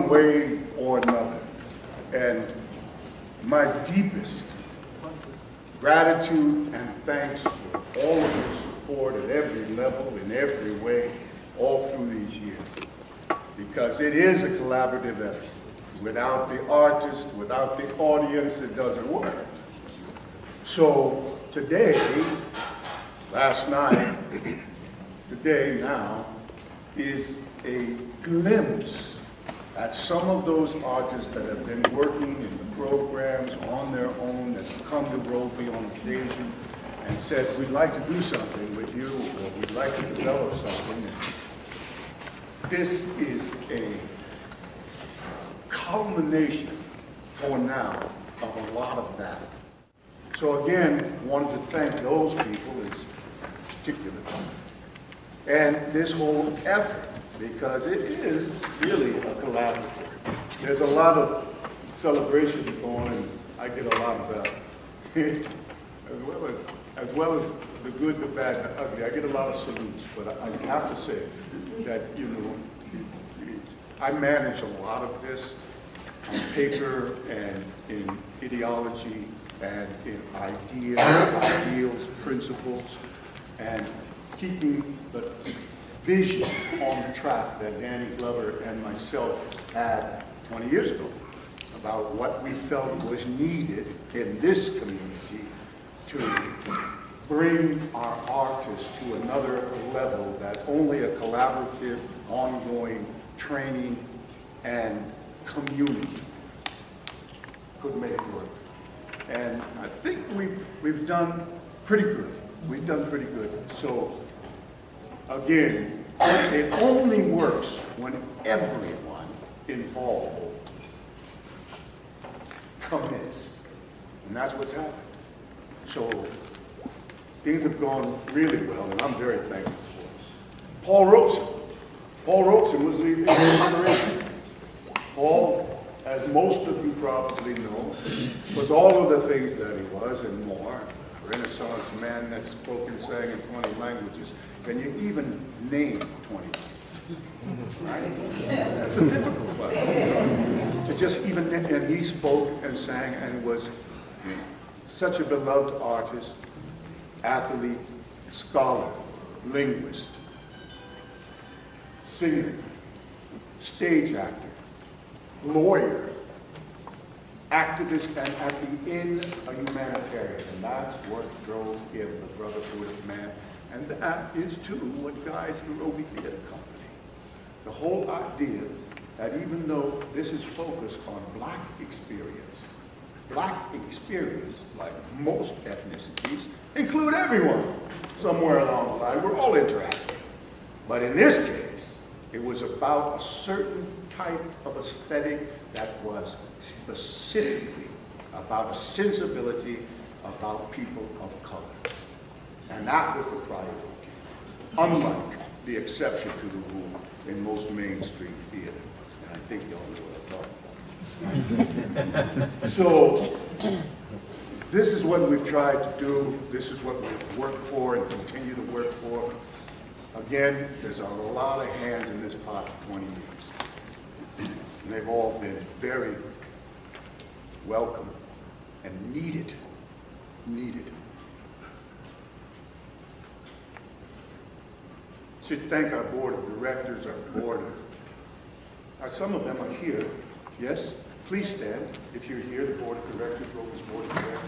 one way or another. And my deepest gratitude and thanks for all of your support at every level, in every way, all through these years. Because it is a collaborative effort. Without the artist, without the audience, it doesn't work. So today, last night, today now, is a glimpse at some of those artists that have been working in the programs on their own, that have come to Robey on occasion and said, we'd like to do something with you, or we'd like to develop something. This is a culmination for now of a lot of that. So again, wanted to thank those people in particular, and this whole effort, because it is really a collaborative. There's a lot of celebrations going, and I get a lot of that, as well as the good, the bad, the ugly. I get a lot of salutes, but I have to say that, you know, I manage a lot of this on paper and in ideology and in ideals, principles, and keeping the vision on the track that Danny Glover and myself had 20 years ago about what we felt was needed in this community to bring our artists to another level that only a collaborative, ongoing training and community could make work. And I think we've done pretty good. We've done pretty good. So again, it only works when everyone involved commits. And that's what's happened. So things have gone really well, and I'm very thankful for it. Paul Robeson. Paul Robeson was the inspiration. Paul, as most of you probably know, was all of the things that he was and more. A Renaissance man that spoke and sang in 20 languages. Can you even name 20? Right? That's a difficult one. To just even, and he spoke and sang and was such a beloved artist, athlete, scholar, linguist, singer, stage actor, lawyer, activist, and at the end, a humanitarian. And that's what drove him, the brotherhood man. And that is, too, what guides the Robey Theatre Company. The whole idea that even though this is focused on black experience, like most ethnicities, include everyone somewhere along the line. We're all interacting. But in this case, it was about a certain type of aesthetic that was specifically about a sensibility about people of color. And that was the priority, unlike the exception to the rule in most mainstream theater. And I think y'all know what I'm talking about. So this is what we've tried to do. This is what we've worked for and continue to work for. Again, there's a lot of hands in this pot for 20 years. And they've all been very welcome and needed. Should thank our board of directors, our board of, some of them are here, yes? Please stand if you're here, the board of directors, Robey's board of directors.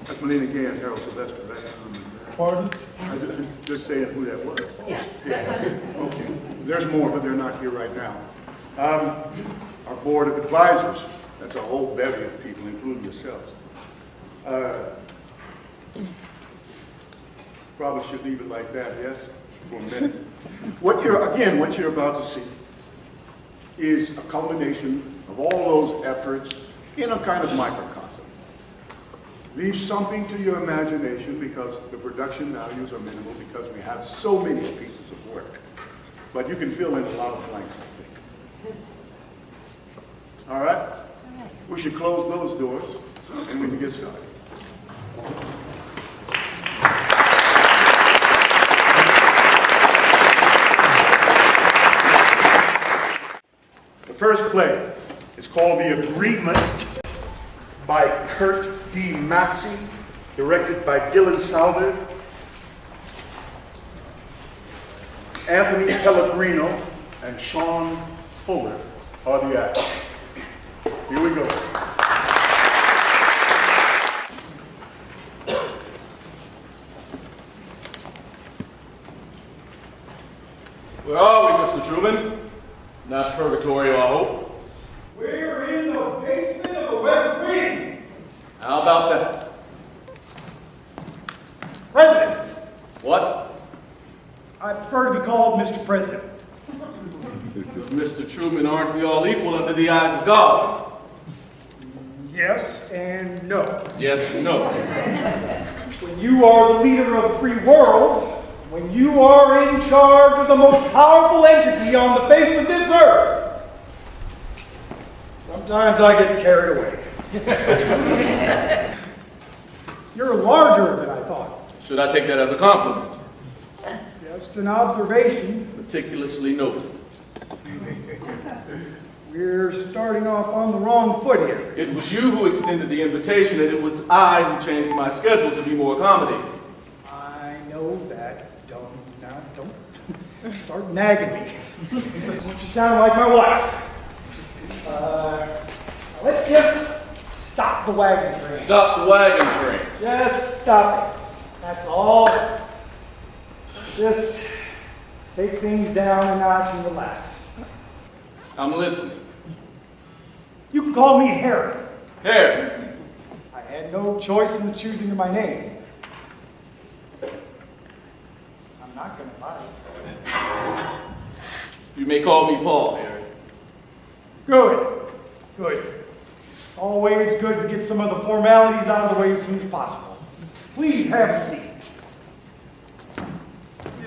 That's Melina Gay and Harold Sylvester back. Pardon? I'm just saying who that was. Yeah. Okay. There's more, but they're not here right now. Our board of advisors, that's a whole bevy of people, including yourselves. Probably should leave it like that, yes, for a minute. What you're about to see is a culmination of all those efforts in a kind of microcosm. Leave something to your imagination because the production values are minimal because we have so many pieces of work. But you can fill in a lot of blanks, I think. All right? we should close those doors and we can get started. The first play is called The Agreement by Kurt Maxey, directed by Dylan Southard. Anthony Pellegrino and Sean Fuller are the actors. Here we go. Where are we, Mr. Truman? Not purgatory, I hope. We're in the basement of the West Wing. How about that? President. What? I prefer to be called Mr. President. Mr. Truman, aren't we all equal under the eyes of God? Yes and no. Yes and no. When you are the leader of the free world, when you are in charge of the most powerful entity on the face of this earth, sometimes I get carried away. You're larger than I thought. Should I take that as a compliment? Just an observation. Meticulously noted. We're starting off on the wrong foot here. It was you who extended the invitation, and it was I who changed my schedule to be more accommodating. I know that. Don't start nagging me. You sound like my wife. Let's just stop the wagon train. Stop the wagon train. Just stop it. That's all. Just take things down a notch and relax. I'm listening. You can call me Harry. Harry. I had no choice in the choosing of my name. I'm not going to lie. You may call me Paul, Harry. Good. Always good to get some of the formalities out of the way as soon as possible. Please have a seat.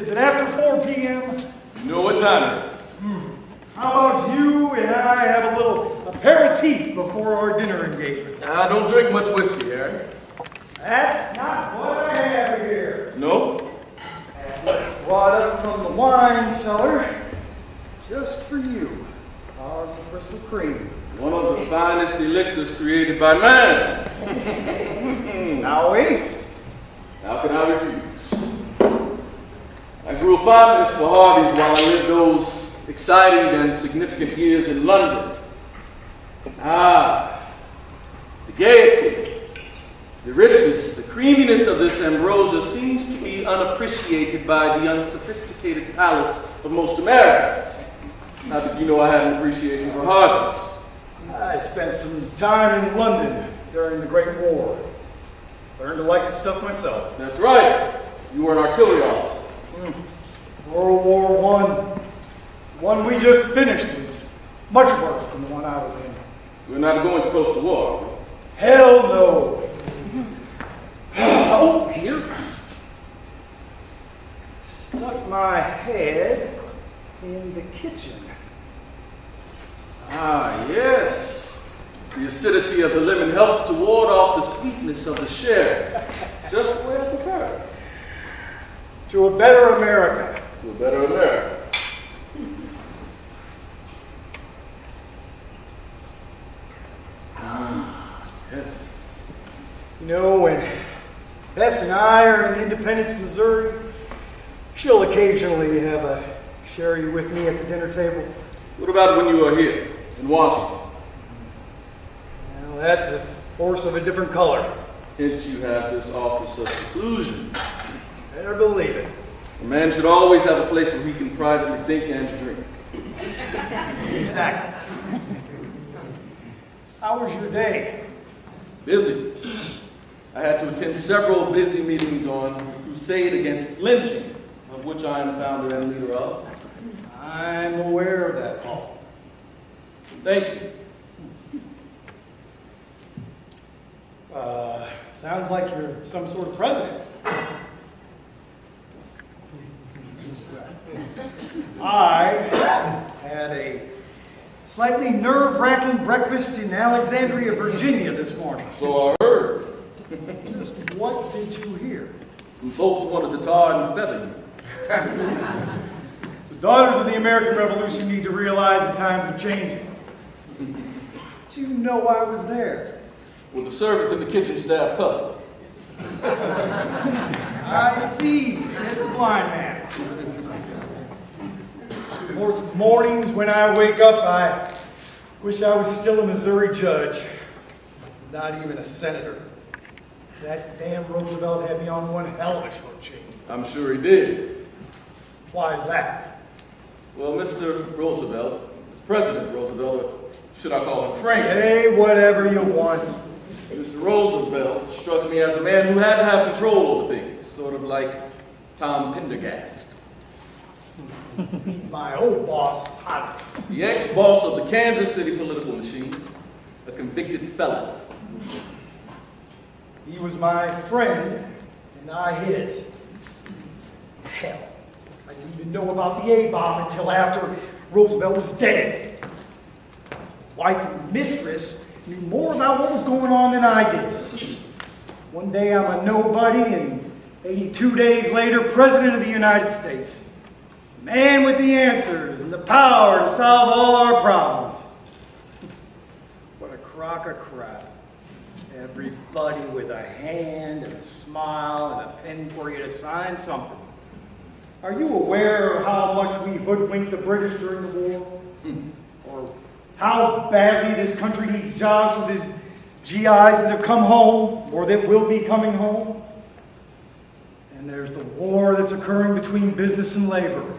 Is it after 4 p.m.? You know what time it is. How about you and I have a little aperitif before our dinner engagements? I don't drink much whiskey, Harry. That's not what I have here. Nope. And what's brought up from the wine cellar, just for you, our crystal cream. One of the finest elixirs created by man. Now wait. How can I refuse? I grew a fondness for Harvey's while I lived those exciting and significant years in London. The gaiety, the richness, the creaminess of this ambrosia seems to be unappreciated by the unsophisticated palates of most Americans. How did you know I had an appreciation for Harvey's? I spent some time in London during the Great War. Learned to like the stuff myself. That's right. You were an artillery officer. World War I. The one we just finished was much worse than the one I was in. We're not going to close the war, are we? Hell no. Oh, here. Stuck my head in the kitchen. Yes. The acidity of the lemon helps to ward off the sweetness of the sherry. Just the way I prefer. To a better America. To a better America. Yes. You know, when Bess and I are in Independence, Missouri, she'll occasionally have a sherry with me at the dinner table. What about when you were here in Washington? Well, that's a horse of a different color. Hence you have this office of seclusion. Better believe it. A man should always have a place where he can privately think and drink. Exactly. How was your day? Busy. I had to attend several busy meetings on the crusade against lynching, of which I am founder and leader of. I'm aware of that, Paul. Thank you. Sounds like you're some sort of president. I had a slightly nerve nerve-wracking breakfast in Alexandria, Virginia this morning. So I heard. Just what did you hear? Some folks wanted to tar and feather you. The daughters of the American Revolution need to realize the times are changing. Did you know I was there? Well, the servants and the kitchen staff covered. I see, said the blind man. Most mornings when I wake up, I wish I was still a Missouri judge, not even a senator. That damn Roosevelt had me on one hell of a short chain. I'm sure he did. Why is that? Well, Mr. Roosevelt, President Roosevelt, or should I call him Frank? Say whatever you want. Mr. Roosevelt struck me as a man who had to have control over things, sort of like Tom Pendergast. My old boss, Hodges. The ex-boss of the Kansas City political machine, a convicted felon. He was my friend, and I his. Hell, I didn't even know about the A-bomb until after Roosevelt was dead. His wife and mistress knew more about what was going on than I did. One day I'm a nobody, and 82 days later, President of the United States. The man with the answers and the power to solve all our problems. What a crock of crap. Everybody with a hand and a smile and a pen for you to sign something. Are you aware of how much we hoodwinked the British during the war? Or how badly this country needs jobs for the GIs that have come home or that will be coming home? And there's the war that's occurring between business and labor.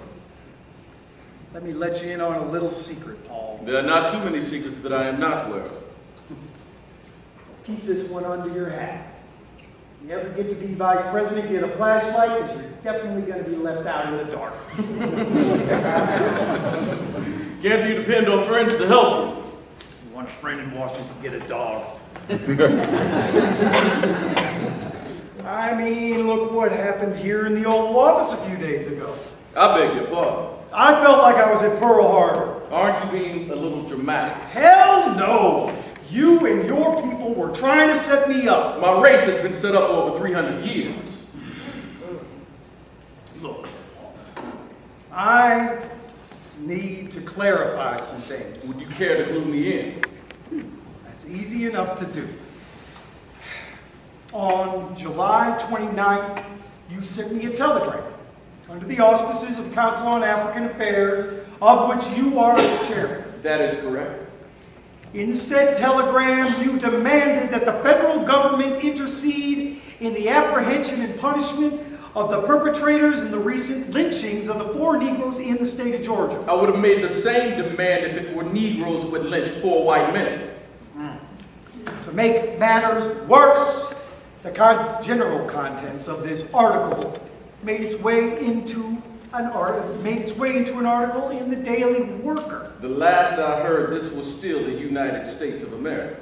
Let me let you in on a little secret, Paul. There are not too many secrets that I am not aware of. Keep this one under your hat. You ever get to be vice president, get a flashlight, because you're definitely going to be left out in the dark. Can't you depend on friends to help you? You want a friend in Washington, get a dog. I mean, look what happened here in the Oval Office a few days ago. I beg your pardon. I felt like I was at Pearl Harbor. Aren't you being a little dramatic? Hell no! You and your people were trying to set me up. My race has been set up for over 300 years. Look, I need to clarify some things. Would you care to clue me in? That's easy enough to do. On July 29th, you sent me a telegram under the auspices of the Council on African Affairs, of which you are its chairman. That is correct. In said telegram, you demanded that the federal government intercede in the apprehension and punishment of the perpetrators in the recent lynchings of the 4 Negroes in the state of Georgia. I would have made the same demand if it were Negroes who had lynched 4 white men. To make matters worse, the general contents of this article made its way into an article in the Daily Worker. The last I heard, this was still the United States of America.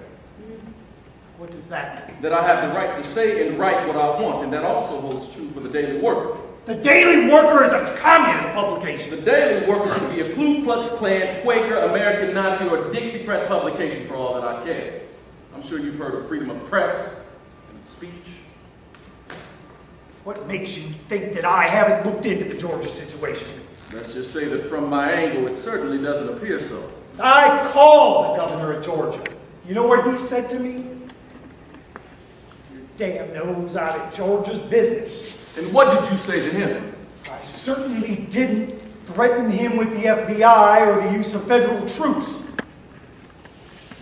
What does that mean? That I have the right to say and write what I want, and that also holds true for the Daily Worker. The Daily Worker is a communist publication. The Daily Worker could be a Ku Klux Klan, Quaker, American Nazi, or Dixiecrat publication for all that I care. I'm sure you've heard of freedom of press and speech. What makes you think that I haven't looked into the Georgia situation? Let's just say that from my angle, it certainly doesn't appear so. I called the governor of Georgia. You know what he said to me? Your damn nose out of Georgia's business. And what did you say to him? I certainly didn't threaten him with the FBI or the use of federal troops.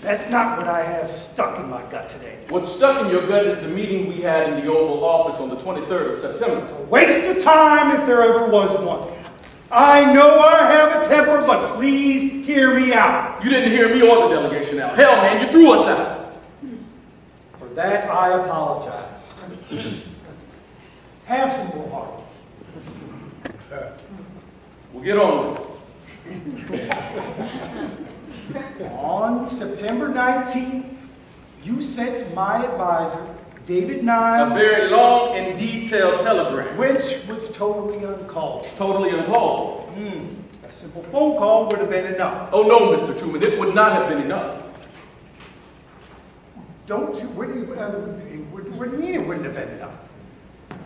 That's not what I have stuck in my gut today. What stuck in your gut is the meeting we had in the Oval Office on the 23rd of September. It's a waste of time if there ever was one. I know I have a temper, but please hear me out. You didn't hear me or the delegation out. Hell, man, you threw us out. For that, I apologize. Have some more hearts. We'll get on with it. On September 19th, you sent my advisor, David A Niles, very long and detailed telegram. which was totally uncalled for. Totally uncalled for. A simple phone call would have been enough. Oh no, Mr. Truman, it would not have been enough. Don't you, what do you mean it wouldn't have been enough?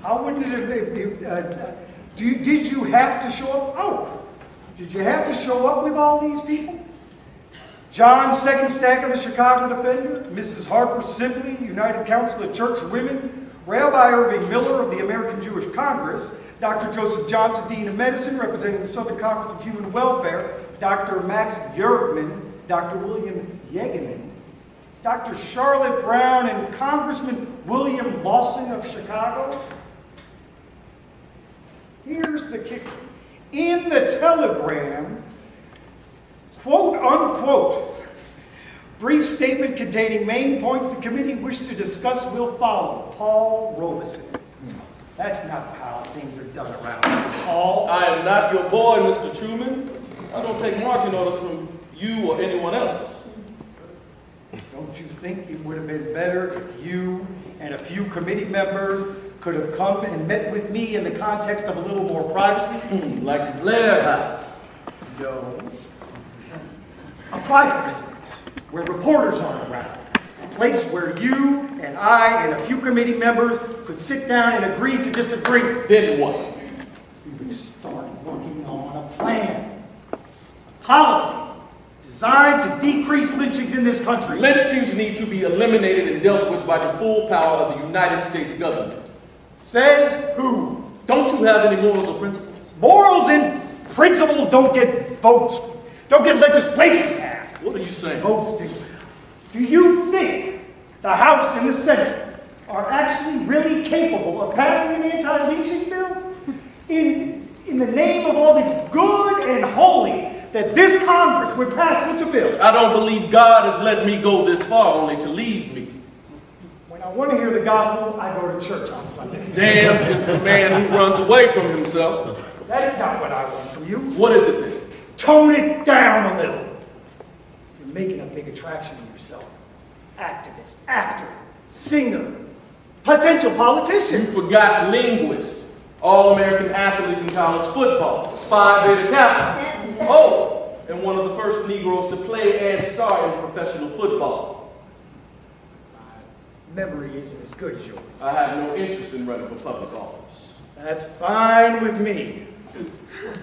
How wouldn't it have been, did you have to show up? Oh, did you have to show up with all these people? John, second stack of the Chicago Defender, Mrs. Harper Sibley, United Council of Church Women, Rabbi Irving Miller of the American Jewish Congress, Dr. Joseph Johnson, Dean of Medicine, representing the Southern Conference of Human Welfare, Dr. Max Yergman, Dr. William Yegeman, Dr. Charlotte Brown, and Congressman William Lawson of Chicago. Here's the kicker. In the telegram, quote unquote, brief statement containing main points the committee wished to discuss will follow. Paul Robeson. That's not how things are done around here, Paul. I am not your boy, Mr. Truman. I don't take marching orders from you or anyone else. Don't you think it would have been better if you and a few committee members could have come and met with me in the context of a little more privacy? Like the Blair House. No. A private residence where reporters aren't around. A place where you and I and a few committee members could sit down and agree to disagree. Then what? We would start working on a plan, a policy designed to decrease lynchings in this country. Lynchings need to be eliminated and dealt with by the full power of the United States government. Says who? Don't you have any morals or principles? Morals and principles don't get votes, don't get legislation passed. What are you saying? Votes do. Do you think the House and the Senate are actually really capable of passing an anti-lynching bill? In the name of all that's good and holy, that this Congress would pass such a bill? I don't believe God has let me go this far only to leave me. When I want to hear the gospel, I go to church on Sunday. Damn is the man who runs away from himself. That's not what I want from you. What is it then? Tone it down a little. You're making a big attraction of yourself. Activist, actor, singer, potential politician. You forgot linguist, all-American athlete in college football, Phi Beta Kappa. Oh, and one of the first Negroes to play and star in professional football. My memory isn't as good as yours. I have no interest in running for public office. That's fine with me.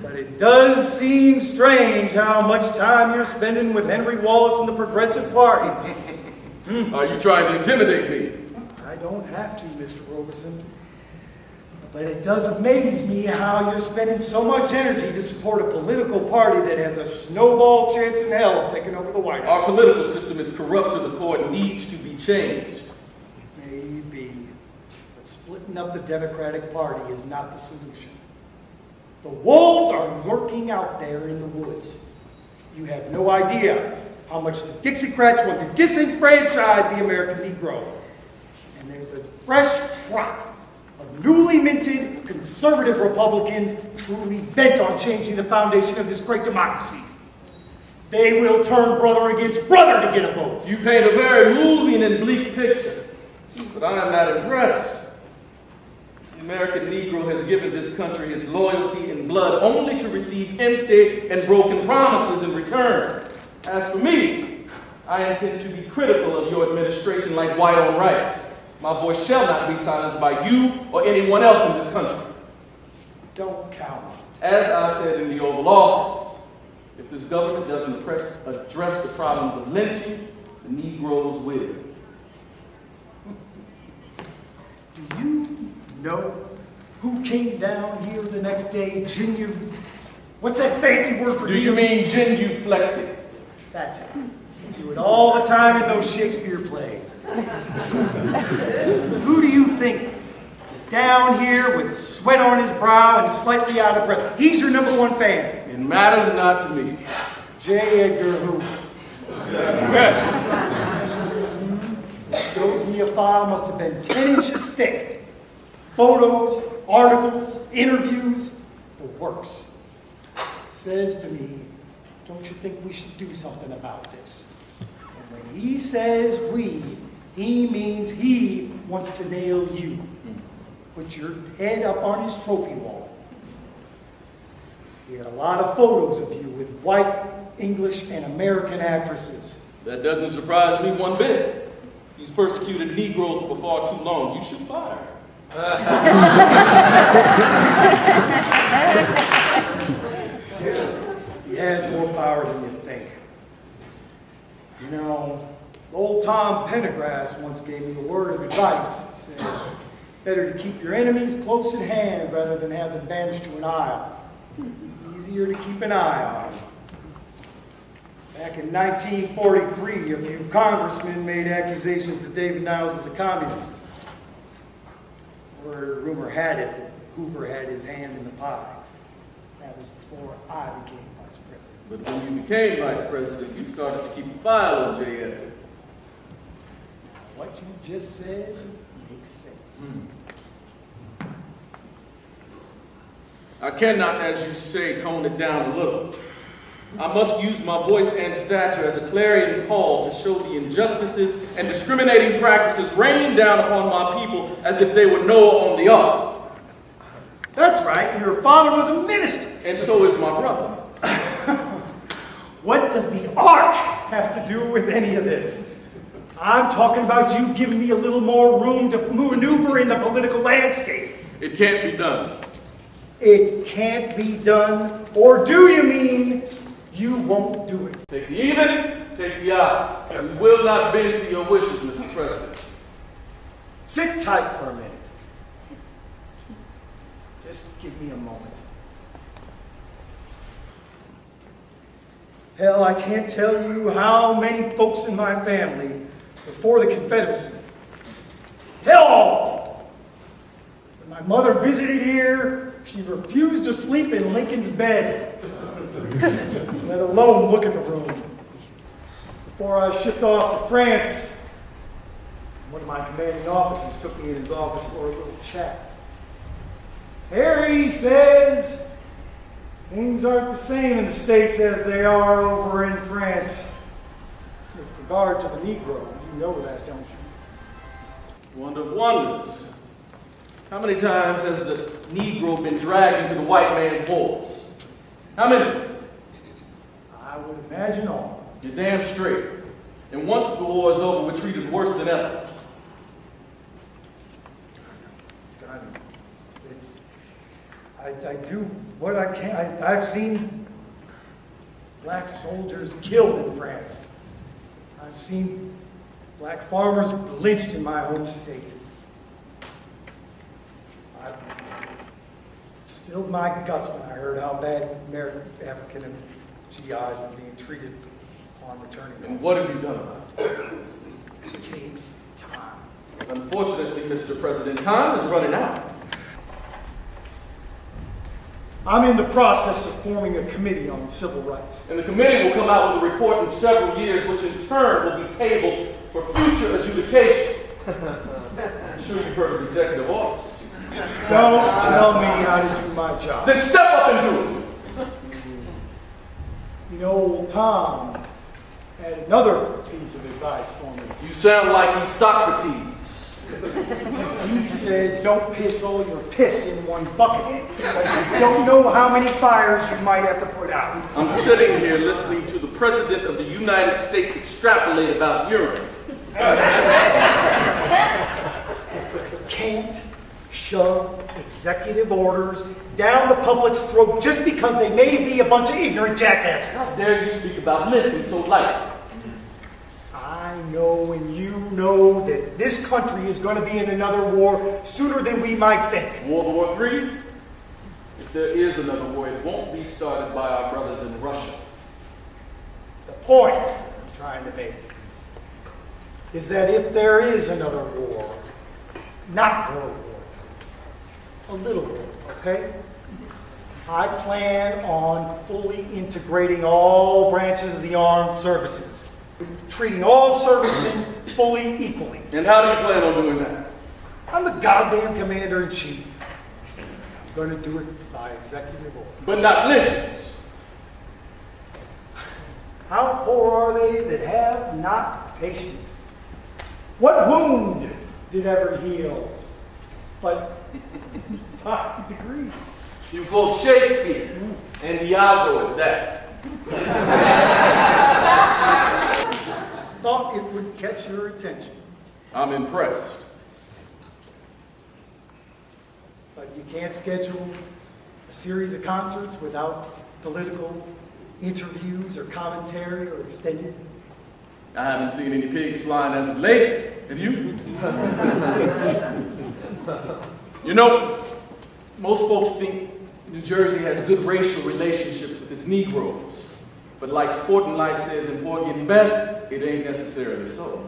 But it does seem strange how much time you're spending with Henry Wallace and the Progressive Party. Are you trying to intimidate me? I don't have to, Mr. Robeson. But it does amaze me how you're spending so much energy to support a political party that has a snowball chance in hell of taking over the White House. Our political system is corrupt to the core and needs to be changed. Maybe. But splitting up the Democratic Party is not the solution. The wolves are lurking out there in the woods. You have no idea how much the Dixiecrats want to disenfranchise the American Negro. And there's a fresh crop of newly minted conservative Republicans truly bent on changing the foundation of this great democracy. They will turn brother against brother to get a vote. You paint a very moving and bleak picture, but I am not impressed. The American Negro has given this country his loyalty and blood only to receive empty and broken promises in return. As for me, I intend to be critical of your administration like white on rice. My voice shall not be silenced by you or anyone else in this country. Don't count on it. As I said in the Oval Office, if this government doesn't address the problems of lynching, the Negroes will. Do you know who came down here the next day, what's that fancy word for Do you mean genuflected? That's it. You do it all the time in those Shakespeare plays. Who do you think is down here with sweat on his brow and slightly out of breath? He's your number one fan. It matters not to me. J. Edgar Hoover. Shows me a file must have been 10 inches thick. Photos, articles, interviews, the works. Says to me, don't you think we should do something about this? And when he says we, he means he wants to nail you. Put your head up on his trophy wall. We had a lot of photos of you with white, English, and American actresses. That doesn't surprise me one bit. He's persecuted Negroes for far too long. You should fire him. He has more power than you think. You know, old Tom Pendergrass once gave me a word of advice. He said, better to keep your enemies close at hand rather than have them banished to an isle. It's easier to keep an eye on them. Back in 1943, a few congressmen made accusations that David Niles was a communist. Or rumor had it that Hoover had his hand in the pie. That was before I became vice president. But when you became vice president, you started to keep a file on J. Edgar. What you just said makes sense. I cannot, as you say, tone it down a little. I must use my voice and stature as a clarion call to show the injustices and discriminating practices raining down upon my people as if they were Noah on the ark. That's right, your father was a minister. And so is my brother. What does the ark have to do with any of this? I'm talking about you giving me a little more room to maneuver in the political landscape. It can't be done. It can't be done, or do you mean you won't do it? Take the even, take the odd. We will not bend to your wishes, Mr. President. Sit tight for a minute. Just give me a moment. Hell, I can't tell you how many folks in my family before the Confederacy. Hell! When my mother visited here, she refused to sleep in Lincoln's bed, let alone look at the room. Before I shipped off to France, one of my commanding officers took me in his office for a little chat. Harry says, things aren't the same in the States as they are over in France. With regard to the Negro, you know that, don't you? Wonder of wonders. How many times has the Negro been dragged into the white man's wars? How many? I would imagine all. You're damn straight. And once the war is over, we're treated worse than ever. I do what I can. I've seen black soldiers killed in France. I've seen black farmers lynched in my home state. I spilled my guts when I heard how bad American African and GIs were being treated upon returning home. And what have you done about it? It takes time. Unfortunately, Mr. President, time is running out. I'm in the process of forming a committee on civil rights. And the committee will come out with a report in several years, which in turn will be tabled for future adjudication. I'm sure you've heard of executive orders. Don't tell me how to do my job. Then step up and do it. You know, old Tom had another piece of advice for me. You sound like he's Socrates. He said, don't piss all your piss in one bucket. But you don't know how many fires you might have to put out. I'm sitting here listening to the President of the United States extrapolate about urine. Can't shove executive orders down the public's throat just because they may be a bunch of ignorant jackasses. How dare you speak about lifting so lightly? I know and you know that this country is going to be in another war sooner than we might think. World War III? If there is another war, it won't be started by our brothers in Russia. The point I'm trying to make is that if there is another war, not World War, a little war, okay? I plan on fully integrating all branches of the armed services, treating all servicemen fully equally. And how do you plan on doing that? I'm the goddamn commander-in-chief. I'm going to do it by executive order. But not lynchings. How poor are they that have not patience? What wound did ever heal but 5 degrees? You quote Shakespeare and Iago at that. Thought it would catch your attention, I'm impressed. but you can't schedule a series of concerts without political interviews or commentary or extended. I haven't seen any pigs flying as of late. Have you? You know, most folks think New Jersey has good racial relationships with its Negroes. But like Sporting Life says in Porgy and Bess, it ain't necessarily so.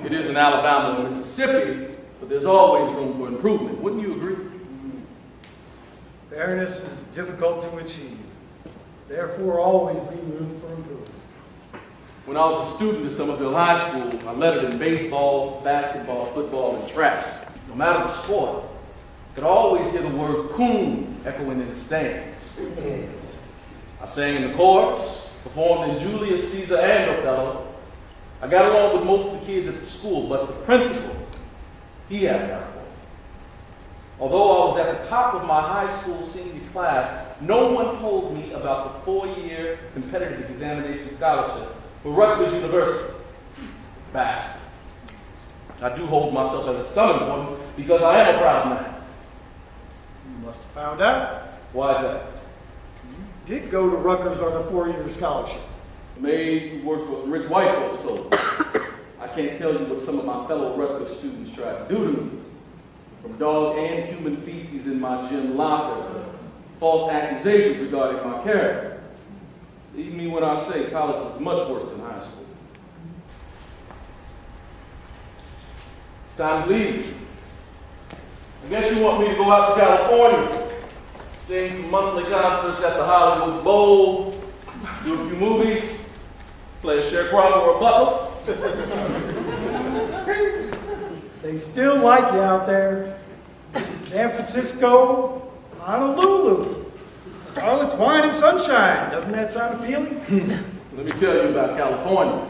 It is in Alabama and Mississippi, but there's always room for improvement. Wouldn't you agree? Fairness is difficult to achieve. Therefore, always leave room for improvement. When I was a student at Somerville High School, I lettered in baseball, basketball, football, and track. No matter the sport, I could always hear the word coon echoing in the stands. I sang in the chorus, performed in Julius Caesar and Othello. I got along with most of the kids at the school, but the principal, he had got along. Although I was at the top of my high school senior class, no one told me about the 4-year competitive examination scholarship for Rutgers University. Bastard. I do hold myself as of some importance because I am a proud man. You must have found out. Why is that? You did go to Rutgers on a 4-year scholarship. The maid who works for some rich white folks told me. I can't tell you what some of my fellow Rutgers students tried to do to me. From dog and human feces in my gym locker to false accusations regarding my character. Believe me when I say college was much worse than high school. It's time to leave. I guess you want me to go out to California, sing some monthly concerts at the Hollywood Bowl, do a few movies, play a sharecropper or a butler. They still like you out there. San Francisco, Honolulu, Scarlet's Wine and Sunshine. Doesn't that sound appealing? Let me tell you about California.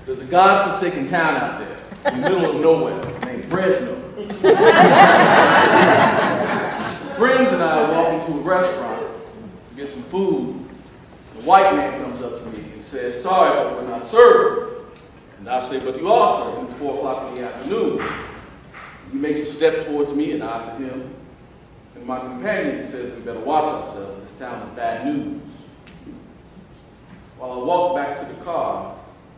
There's a godforsaken town out there, in the middle of nowhere, named Fresno. Friends and I are walking to a restaurant to get some food. The white man comes up to me and says, "Sorry, but we're not served." And I say, "But you are served. It's 4 o'clock in the afternoon." He makes a step towards me and I to him. And my companion says, "We better watch ourselves. This town is bad news." While I walk back to the car,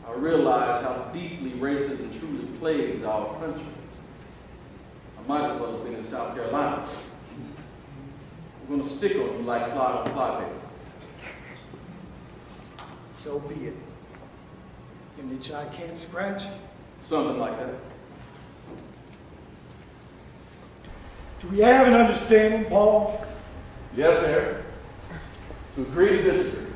I realize how deeply racism truly plagues our country. I might as well have been in South Carolina. I'm going to stick on you like fly on fly paper. So be it. An itch I can't scratch. Something like that. Do we have an understanding, Paul? Yes, sir. To agree to disagree.